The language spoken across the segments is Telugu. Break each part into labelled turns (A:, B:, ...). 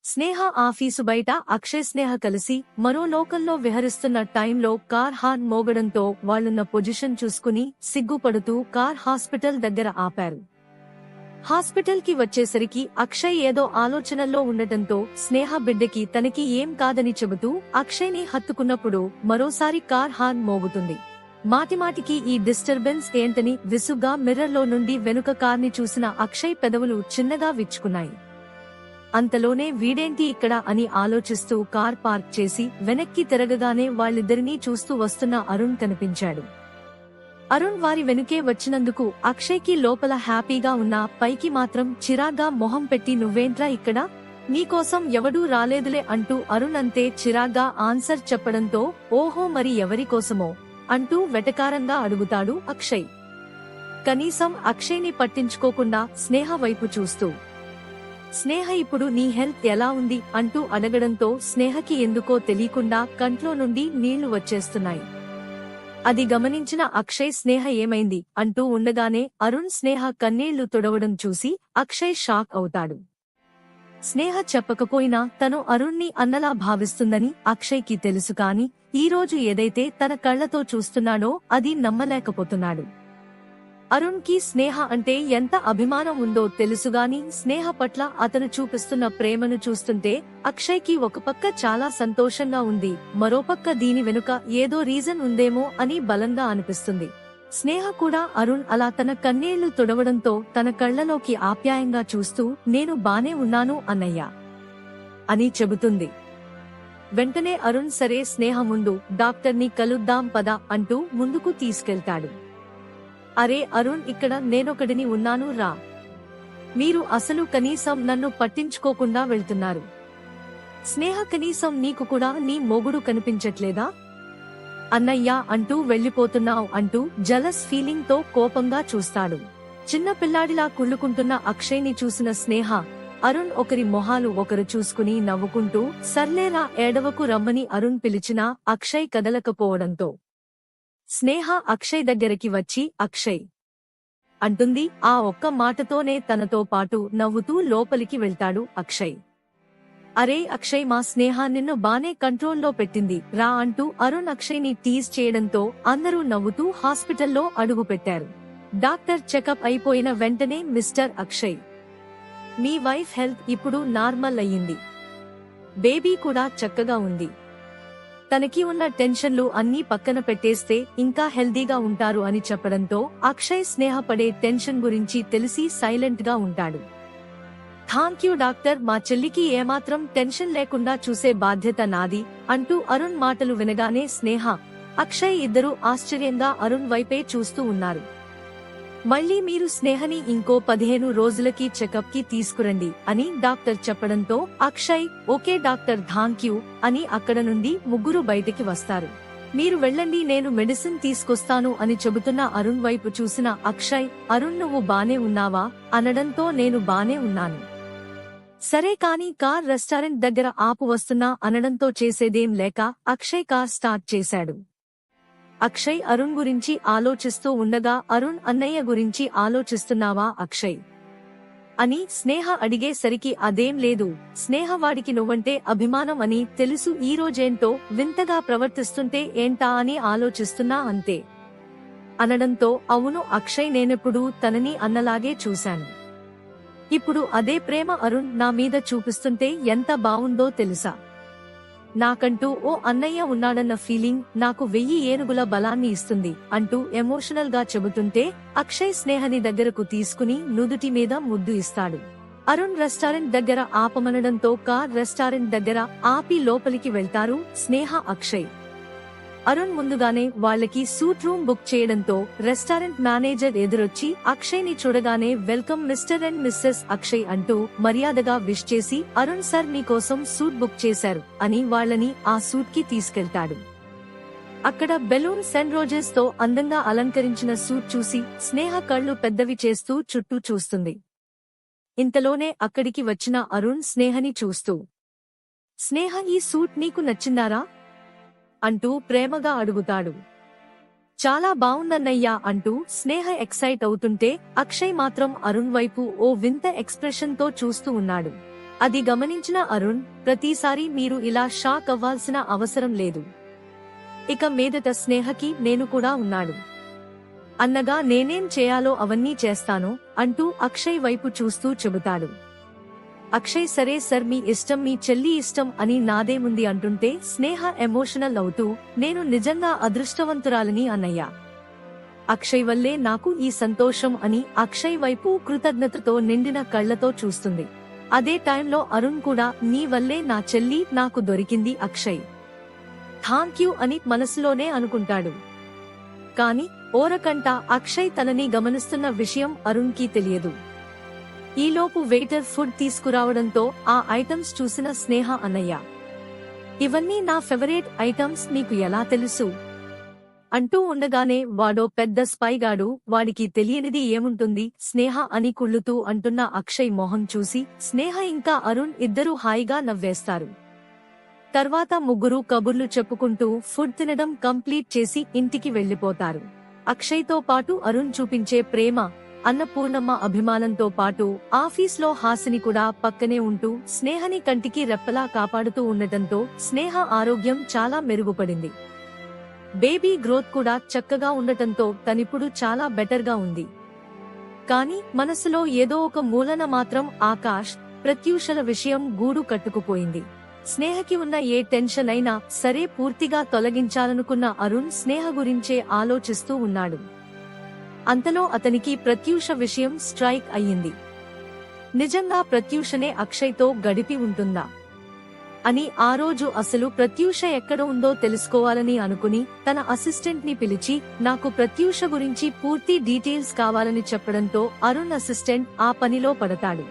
A: స్నేహ ఆఫీసు బయట అక్షయ్ స్నేహ కలిసి మరో లోకల్లో విహరిస్తున్న టైంలో కార్ హార్న్ మోగడంతో వాళ్లున్న పొజిషన్ చూసుకుని సిగ్గుపడుతూ కార్ హాస్పిటల్ దగ్గర ఆపారు. హాస్పిటల్ కి వచ్చేసరికి అక్షయ్ ఏదో ఆలోచనల్లో ఉండటంతో స్నేహ బిడ్డకి తనకి ఏం కాదని చెబుతూ అక్షయ్ ని హత్తుకున్నప్పుడు మరోసారి కార్ హార్న్ మోగుతుంది. మాటిమాటికి ఈ డిస్టర్బెన్స్ ఏంటని విసుగ్గా మిర్రర్లో నుండి వెనుక కార్ని చూసిన అక్షయ్ పెదవులు చిన్నగా విచ్చుకున్నాయి. అంతలోనే వీడేంటి ఇక్కడ అని ఆలోచిస్తూ కార్ పార్క్ చేసి వెనక్కి తిరగగానే వాళ్ళిద్దరినీ చూస్తూ వస్తున్న అరుణ్ కనిపించాడు. అరుణ్ వారి వెనుకే వచ్చినందుకు అక్షయ్ కి లోపల హ్యాపీగా ఉన్నా పైకి మాత్రం చిరాగ్గా మొహం పెట్టి నువ్వేంట్రా ఇక్కడ, నీకోసం ఎవడూ రాలేదులే అంటూ అరుణ్ అంతే చిరాగ్గా ఆన్సర్ చెప్పడంతో ఓహో మరి ఎవరికోసమో అంటూ వెటకారంగా అడుగుతాడు అక్షయ్. కనీసం అక్షయ్ ని పట్టించుకోకుండా స్నేహ వైపు చూస్తూ స్నేహ ఇప్పుడు నీ హెల్త్ ఎలా ఉంది అంటూ అడగడంతో స్నేహకి ఎందుకో తెలియకుండా కంట్లో నుండి నీళ్లు వచ్చేస్తున్నాయి. అది గమనించిన అక్షయ్ స్నేహ ఏమైంది అంటూ ఉండగానే అరుణ్ స్నేహ కన్నీళ్లు తుడవడం చూసి అక్షయ్ షాక్ అవుతాడు. స్నేహ చెప్పకపోయినా తను అరుణ్ని అన్నలా భావిస్తుందని అక్షయ్ కి తెలుసు కాని ఈరోజు ఏదైతే తన కళ్లతో చూస్తున్నాడో అది నమ్మలేకపోతున్నాడు. అరుణ్ కి స్నేహ అంటే ఎంత అభిమానం ఉందో తెలుసుగాని స్నేహ పట్ల అతను చూపిస్తున్న ప్రేమను చూస్తుంటే అక్షయ్ కి ఒక పక్క చాలా సంతోషంగా ఉంది, మరోపక్క దీని వెనుక ఏదో రీజన్ ఉందేమో అని బలంగా అనిపిస్తుంది. స్నేహ కూడా అరుణ్ అలా తన కన్నీళ్లు తుడవడంతో తన కళ్లలోకి ఆప్యాయంగా చూస్తూ నేను బానే ఉన్నాను అన్నయ్య అని చెబుతుంది. వెంటనే అరుణ్ సరే స్నేహ ముందు డాక్టర్ని కలుద్దాం పద అంటూ ముందుకు తీసుకెళ్తాడు. అరే అరుణ్ ఇక్కడ నేనొకడిని ఉన్నాను రా, మీరు అసలు కనీసం నన్ను పట్టించుకోకుండా వెళ్తున్నారు. స్నేహ కనీసం నీకు కూడా నీ మొగుడు కనిపించట్లేదా అన్నయ్యా అంటూ వెళ్లిపోతున్నావు అంటూ జలస్ ఫీలింగ్ తో కోపంగా చూస్తాడు. చిన్న పిల్లాడిలా కుళ్ళుకుంటున్న అక్షయ్ ని చూసిన స్నేహ అరుణ్ ఒకరి మొహాలు ఒకరు చూసుకుని నవ్వుకుంటూ సర్లేరా ఏడవకు రమ్మని అరుణ్ పిలిచినా అక్షయ్ కదలకపోవడంతో స్నేహ అక్షయ్ దగ్గరికి వచ్చి అక్షయ్ అంటుంది. ఆ ఒక్క మాటతోనే తనతో పాటు నవ్వుతూ లోపలికి వెళ్తాడు అక్షయ్. అరే అక్షయ్ మా స్నేహ నిన్ను బానే కంట్రోల్లో పెట్టింది రా అంటూ అరుణ్ అక్షయ్ ని టీజ్ చేయడంతో అందరూ నవ్వుతూ హాస్పిటల్లో అడుగు పెట్టారు. డాక్టర్ చెకప్ అయిపోయిన వెంటనే మిస్టర్ అక్షయ్ మీ వైఫ్ హెల్త్ ఇప్పుడు నార్మల్ అయ్యింది, బేబీ కూడా చక్కగా ఉంది, తనకి ఉన్న టెన్షన్లు అన్నీ పక్కన పెట్టేస్తే ఇంకా హెల్దీగా ఉంటారు అని చెప్పడంతో అక్షయ్ స్నేహ పడే టెన్షన్ గురించి తెలిసి సైలెంట్ గా ఉంటాడు. థాంక్యూ డాక్టర్, మా చెల్లికి ఏమాత్రం టెన్షన్ లేకుండా చూసే బాధ్యత నాది అంటూ అరుణ్ మాటలు వినగానే స్నేహ అక్షయ్ ఇద్దరూ ఆశ్చర్యంగా అరుణ్ వైపే చూస్తూ ఉన్నారు. మళ్లీ మీరు స్నేహని ఇంకో 15 రోజులకి చెకప్ కి తీసుకురండి అని డాక్టర్ చెప్పడంతో అక్షయ్ ఓకే డాక్టర్ థాంక్యూ అని అక్కడ నుండి ముగ్గురు బయటికి వస్తారు. మీరు వెళ్ళండి నేను మెడిసిన్ తీసుకొస్తాను అని చెబుతున్న అరుణ్ వైపు చూసిన అక్షయ్ అరుణ్ నువ్వు బానే ఉన్నావా అనడంతో నేను బానే ఉన్నాను, సరే కానీ కార్ రెస్టారెంట్ దగ్గర ఆపు వస్తున్నా అనడంతో చేసేదేం లేక అక్షయ్ కార్ స్టార్ట్ చేశాడు. అక్షయ్ అరుణ్ గురించి ఆలోచిస్తూ ఉండగా అరుణ్ అన్నయ్య గురించి ఆలోచిస్తున్నావా అక్షయ్ అని స్నేహ అడిగేసరికి అదేం లేదు, స్నేహ వాడికి నువ్వంటే అభిమానం అని తెలుసు, ఈ రోజేంటో వింతగా ప్రవర్తిస్తుంటే ఏంటా అని ఆలోచిస్తున్నా అంతే అనడంతో అవును అక్షయ్ నేనెప్పుడూ తనని అన్నలాగే చూశాను, ఇప్పుడు అదే ప్రేమ అరుణ్ నా మీద చూపిస్తుంటే ఎంత బావుందో తెలుసా, నాకంటూ ఓ అన్నయ్య ఉన్నాడన్న ఫీలింగ్ నాకు 1000 ఏనుగుల బలాన్ని ఇస్తుంది అంటూ ఎమోషనల్ గా చెబుతుంటే అక్షయ్ స్నేహని దగ్గరకు తీసుకుని నుదుటి మీద ముద్దు ఇస్తాడు. అరుణ్ రెస్టారెంట్ దగ్గర ఆపమనడంతో కార్ రెస్టారెంట్ దగ్గర ఆపి లోపలికి వెళ్తారు స్నేహ అక్షయ్. అరుణ్ ముందుగానే వాళ్లకి సూట్ రూమ్ బుక్ చేయడంతో రెస్టారెంట్ మేనేజర్ ఎదురొచ్చి అక్షయ్ ని చూడగానే welcome mister and missus Akshay అంటూ మర్యాదగా విష్ చేసి అరుణ్ సార్ మీకోసం సూట్ బుక్ చేశారు అని వాళ్లని ఆ సూట్ కి తీసుకెళ్తాడు. అక్కడ బెలూన్స్ అండ్ రోజెస్ తో అందంగా అలంకరించిన సూట్ చూసి స్నేహ కళ్ళు పెద్దవి చేస్తూ చుట్టూ చూస్తుంది. ఇంతలోనే అక్కడికి వచ్చిన అరుణ్ స్నేహని చూస్తూ స్నేహ ఈ సూట్ నీకు నచ్చిందారా అంటూ ప్రేమగా అడుగుతాడు. చాలా బావుందన్నయ్యా అంటూ స్నేహ ఎక్సైట్ అవుతుంటే అక్షయ్ మాత్రం అరుణ్ వైపు ఓ వింత ఎక్స్ప్రెషన్ తో చూస్తూ ఉన్నాడు. అది గమనించిన అరుణ్, ప్రతిసారి మీరు ఇలా షాక్ అవ్వాల్సిన అవసరం లేదు. ఇక మీదట స్నేహకి నేను కూడా ఉన్నాడు అన్నగా నేనేం చేయాలో అవన్నీ చేస్తాను అంటూ అక్షయ్ వైపు చూస్తూ చెబుతాడు. అక్షయ్ సరే సర్, మీ ఇష్టం, మీ చెల్లి ఇష్టం అని నాదేముంది అంటుంటే స్నేహ ఎమోషనల్ అవుతూ, నేను నిజంగా అదృష్టవంతురాలని అన్నయ్య. అక్షయ్ వల్లే నాకు ఈ సంతోషం అని అక్షయ్ వైపు కృతజ్ఞతతో నిండిన కళ్లతో చూస్తుంది. అదే టైంలో అరుణ్ కూడా, నీ వల్లే నా చెల్లి నాకు దొరికింది అక్షయ్, థాంక్యూ అని మనసులోనే అనుకుంటాడు. కాని ఓరకంట అక్షయ్ తనని గమనిస్తున్న విషయం అరుణ్ కి తెలియదు. ఈలోపు వెయిటర్ ఫుడ్ తీసుకురావడంతో ఆ ఐటమ్స్ చూసిన స్నేహ, అన్నయ్య, ఇవన్నీ నా ఫేవరెట్ ఐటమ్స్, నీకు ఎలా తెలుసు అంటూ ఉండగానే, వాడో పెద్ద స్పైగాడు, వాడికి తెలియనిది ఏముంటుంది స్నేహ అని కుళ్ళుతూ అంటున్న అక్షయ్ మొహం చూసి స్నేహ ఇంకా అరుణ్ ఇద్దరూ హాయిగా నవ్వేస్తారు. తర్వాత ముగ్గురు కబుర్లు చెప్పుకుంటూ ఫుడ్ తినడం కంప్లీట్ చేసి ఇంటికి వెళ్లిపోతారు. అక్షయ్తో పాటు అరుణ్ చూపించే ప్రేమ, అన్నపూర్ణమ్మ అభిమానంతో పాటు ఆఫీస్లో హాసిని కూడా పక్కనే ఉంటూ స్నేహని కంటికి రెప్పలా కాపాడుతూ ఉండటంతో స్నేహ ఆరోగ్యం చాలా మెరుగుపడింది. బేబీ గ్రోత్ కూడా చక్కగా ఉండటంతో తనిప్పుడు చాలా బెటర్గా ఉంది. కాని మనసులో ఏదో ఒక మూలన మాత్రం ఆకాష్, ప్రత్యూషల విషయం గూడు కట్టుకుపోయింది. స్నేహకి ఉన్న ఏ టెన్షన్ అయినా సరే పూర్తిగా తొలగించాలనుకున్న అరుణ్ స్నేహ గురించే ఆలోచిస్తూ ఉన్నాడు. అంతలో అతనికి ప్రత్యూష విషయం స్ట్రైక్ అయ్యింది. నిజంగా ప్రత్యూషనే అక్షయ్తో గడిపి ఉంటుందా అని ఆ రోజు అసలు ప్రత్యూష ఎక్కడ ఉందో తెలుసుకోవాలని అనుకుని తన అసిస్టెంట్ ని పిలిచి, నాకు ప్రత్యూష గురించి పూర్తి డీటెయిల్స్ కావాలని చెప్పడంతో అరుణ్ అసిస్టెంట్ ఆ పనిలో పడతాడు.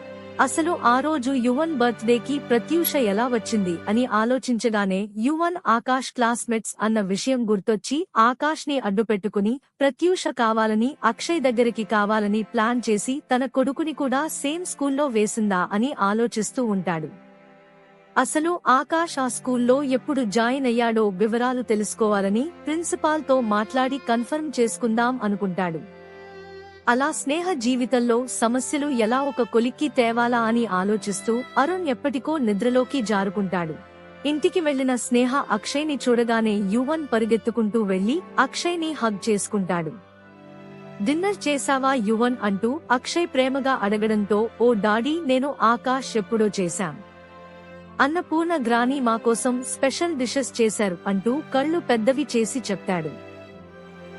A: అసలు ఆ రోజు యువన్ బర్త్డేకి ప్రత్యూష ఎలా వచ్చింది అని ఆలోచించగానే యువన్ ఆకాష్ క్లాస్మేట్స్ అన్న విషయం గుర్తొచ్చి ఆకాష్ ని అడ్డుపెట్టుకుని ప్రత్యూష కావాలని అక్షయ్ దగ్గరికి కావాలని ప్లాన్ చేసి తన కొడుకుని కూడా సేమ్ స్కూల్లో వేసిందా అని ఆలోచిస్తూ ఉంటాడు. అసలు ఆకాష్ ఆ స్కూల్లో ఎప్పుడు జాయిన్ అయ్యాడో వివరాలు తెలుసుకోవాలని ప్రిన్సిపాల్ తో మాట్లాడి కన్ఫర్మ్ చేసుకుందాం అనుకుంటాడు. అలా స్నేహ జీవితంలో సమస్యలు ఎలా ఒక కొలిక్కి తేవాలా అని ఆలోచిస్తూ అరుణ్ ఎప్పటికో నిద్రలోకి జారుకుంటాడు. ఇంటికి వెళ్లిన స్నేహ అక్షయ్ ని చూడగానే యువన్ పరిగెత్తుకుంటూ వెళ్లి అక్షయ్ ని హగ్ చేసుకుంటాడు. డిన్నర్ చేశావా యువన్ అంటూ అక్షయ్ ప్రేమగా అడగడంతో, ఓ డాడీ, నేను ఆకాష్ ఎప్పుడో చేశాం. అన్నపూర్ణ గ్రాని మా కోసం స్పెషల్ డిషెస్ చేశారు అంటూ కళ్ళు పెద్దవి చేసి చెప్తాడు.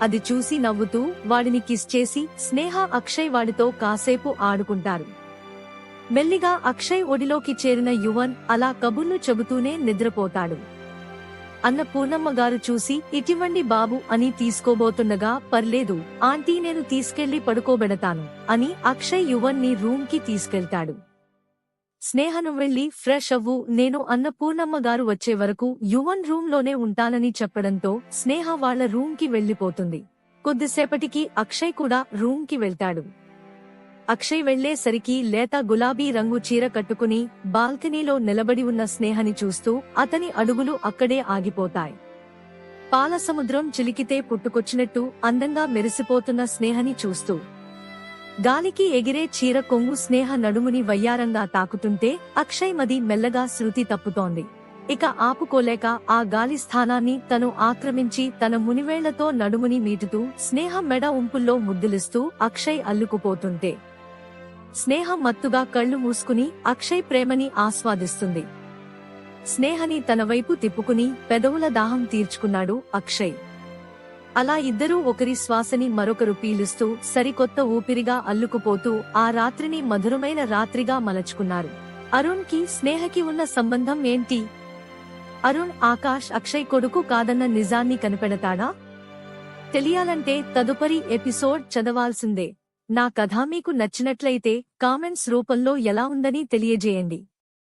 A: అది చూసి నవ్వుతూ వాడిని కిస్ చేసి స్నేహ అక్షయ్ వాడితో కాసేపు ఆడుకుంటారు. మెల్లిగా అక్షయ్ ఒడిలోకి చేరిన యువన్ అలా కబుర్లు చెబుతూనే నిద్రపోతాడు. అన్నపూర్ణమ్మ గారు చూసి, ఇటివ్వండి బాబు అని తీసుకోబోతుండగా, పర్లేదు ఆంటీ, నేను తీసుకెళ్లి పడుకోబెడతాను అని అక్షయ్ యువన్ ని రూమ్ కి తీసుకెళ్తాడు. స్నేహను వెళ్లి ఫ్రెష్ అవ్వు, నేను అన్నపూర్ణమ్మ గారు వచ్చే వరకు యువన్ రూమ్ లోనే ఉంటానని చెప్పడంతో స్నేహ వాళ్ల రూమ్ కి వెళ్లిపోతుంది. కొద్దిసేపటికి అక్షయ్ కూడా రూమ్ కి వెళ్తాడు. అక్షయ్ వెళ్లేసరికి లేత గులాబీ రంగు చీర కట్టుకుని బాల్కనీలో నిలబడి ఉన్న స్నేహని చూస్తూ అతని అడుగులు అక్కడే ఆగిపోతాయి. పాలసముద్రం చిలికితే పుట్టుకొచ్చినట్టు అందంగా మెరిసిపోతున్న స్నేహని చూస్తూ గాలికి ఎగిరే చీర కొంగు స్నేహ నడుముని వయ్యారంగా తాకుతుంటే అక్షయ్ మది మెల్లగా శృతి తప్పుతోంది. ఇక ఆపుకోలేక ఆ గాలి స్థానాన్ని తను ఆక్రమించి తన మునివేళ్లతో నడుముని మీటుతూ స్నేహ మెడ ఉంపుల్లో ముద్దులిస్తూ అక్షయ్ అల్లుకుపోతుంటే స్నేహ మత్తుగా కళ్లు మూసుకుని అక్షయ్ ప్రేమని ఆస్వాదిస్తుంది. స్నేహని తన వైపు తిప్పుకుని పెదవుల దాహం తీర్చుకున్నాడు అక్షయ్. అలా ఇద్దరూ ఒకరి శ్వాసని మరొకరు పీలుస్తూ సరికొత్త ఊపిరిగా అల్లుకుపోతూ ఆ రాత్రిని మధురమైన రాత్రిగా మలచుకున్నారు. అరుణ్ కి స్నేహకి ఉన్న సంబంధం ఏంటి? అరుణ్ ఆకాష్ అక్షయ్ కొడుకు కాదన్న నిజాన్ని కనిపెడతాడా? తెలియాలంటే తదుపరి ఎపిసోడ్ చదవాల్సిందే. నా కథ మీకు నచ్చినట్లయితే కామెంట్స్ రూపంలో ఎలా ఉందని తెలియజేయండి.